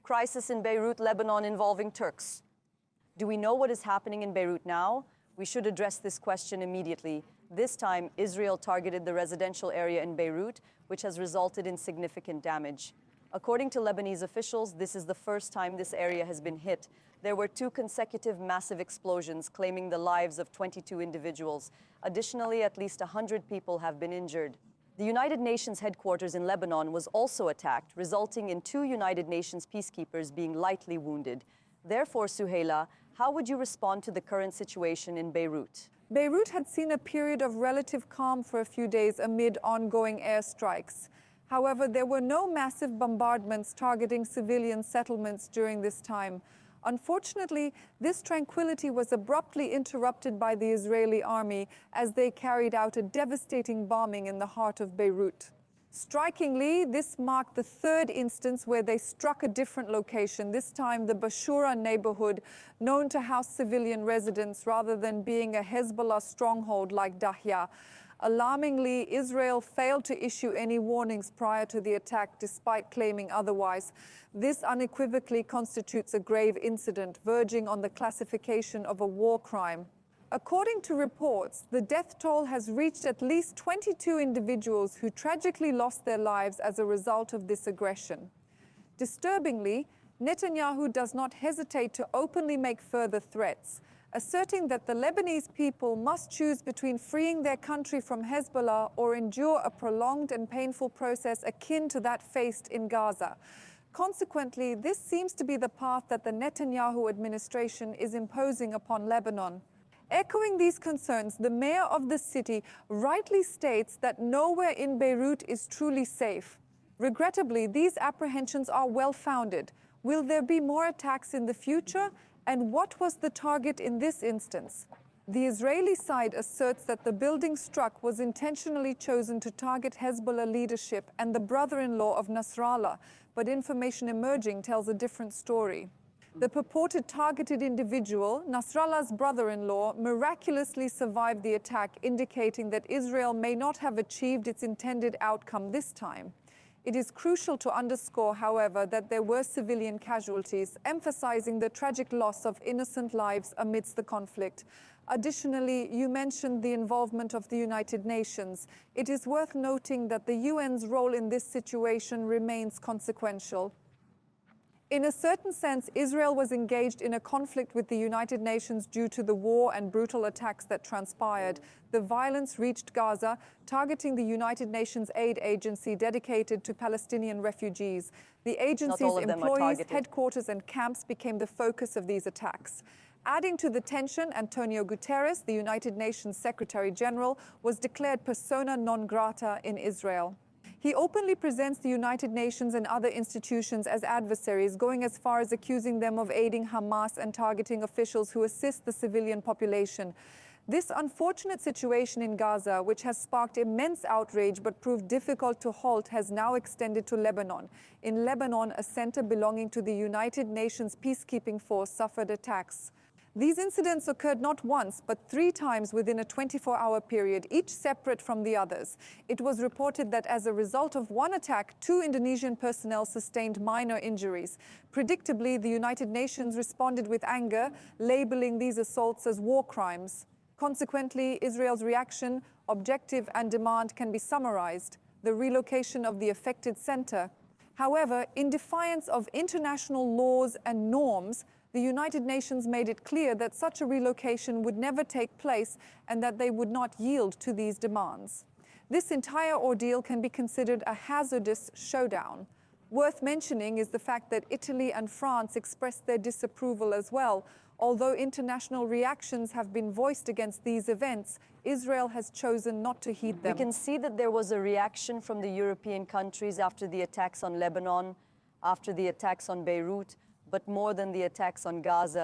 Crisis in Beirut, Lebanon involving Turks. Do we know what is happening in Beirut now? We should address this question immediately. This time, Israel targeted the residential area in Beirut, which has resulted in significant damage. According to Lebanese officials, this is the first time this area has been hit. There were 2 consecutive massive explosions, claiming the lives of 22 individuals. Additionally, at least 100 people have been injured. The United Nations headquarters in Lebanon was also attacked, resulting in 2 United Nations peacekeepers being lightly wounded. Therefore, Suhaila, how would you respond to the current situation in Beirut? Beirut had seen a period of relative calm for a few days amid ongoing airstrikes. However, there were no massive bombardments targeting civilian settlements during this time. Unfortunately, this tranquility was abruptly interrupted by the Israeli army as they carried out a devastating bombing in the heart of Beirut. Strikingly, this marked the 3rd instance where they struck a different location, this time the Bashura neighborhood, known to house civilian residents rather than being a Hezbollah stronghold like Dahya. Alarmingly, Israel failed to issue any warnings prior to the attack, despite claiming otherwise. This unequivocally constitutes a grave incident, verging on the classification of a war crime. According to reports, the death toll has reached at least 22 individuals who tragically lost their lives as a result of this aggression. Disturbingly, Netanyahu does not hesitate to openly make further threats, asserting that the Lebanese people must choose between freeing their country from Hezbollah or endure a prolonged and painful process akin to that faced in Gaza. Consequently, this seems to be the path that the Netanyahu administration is imposing upon Lebanon. Echoing these concerns, the mayor of the city rightly states that nowhere in Beirut is truly safe. Regrettably, these apprehensions are well-founded. Will there be more attacks in the future? And what was the target in this instance? The Israeli side asserts that the building struck was intentionally chosen to target Hezbollah leadership and the brother-in-law of Nasrallah, but information emerging tells a different story. The purported targeted individual, Nasrallah's brother-in-law, miraculously survived the attack, indicating that Israel may not have achieved its intended outcome this time. It is crucial to underscore, however, that there were civilian casualties, emphasizing the tragic loss of innocent lives amidst the conflict. Additionally, you mentioned the involvement of the United Nations. It is worth noting that the UN's role in this situation remains consequential. In a certain sense, Israel was engaged in a conflict with the United Nations due to the war and brutal attacks that transpired. The violence reached Gaza, targeting the United Nations aid agency dedicated to Palestinian refugees. The agency's employees, headquarters and camps became the focus of these attacks. Adding to the tension, Antonio Guterres, the United Nations Secretary General, was declared persona non grata in Israel. He openly presents the United Nations and other institutions as adversaries, going as far as accusing them of aiding Hamas and targeting officials who assist the civilian population. This unfortunate situation in Gaza, which has sparked immense outrage but proved difficult to halt, has now extended to Lebanon. In Lebanon, a center belonging to the United Nations peacekeeping force suffered attacks. These incidents occurred not once, but 3 times within a 24-hour period, each separate from the others. It was reported that as a result of one attack, 2 Indonesian personnel sustained minor injuries. Predictably, the United Nations responded with anger, labeling these assaults as war crimes. Consequently, Israel's reaction, objective and demand can be summarized: the relocation of the affected center. However, in defiance of international laws and norms, the United Nations made it clear that such a relocation would never take place and that they would not yield to these demands. This entire ordeal can be considered a hazardous showdown. Worth mentioning is the fact that Italy and France expressed their disapproval as well. Although international reactions have been voiced against these events, Israel has chosen not to heed them. We can see that there was a reaction from the European countries after the attacks on Lebanon, after the attacks on Beirut, but more than the attacks on Gaza.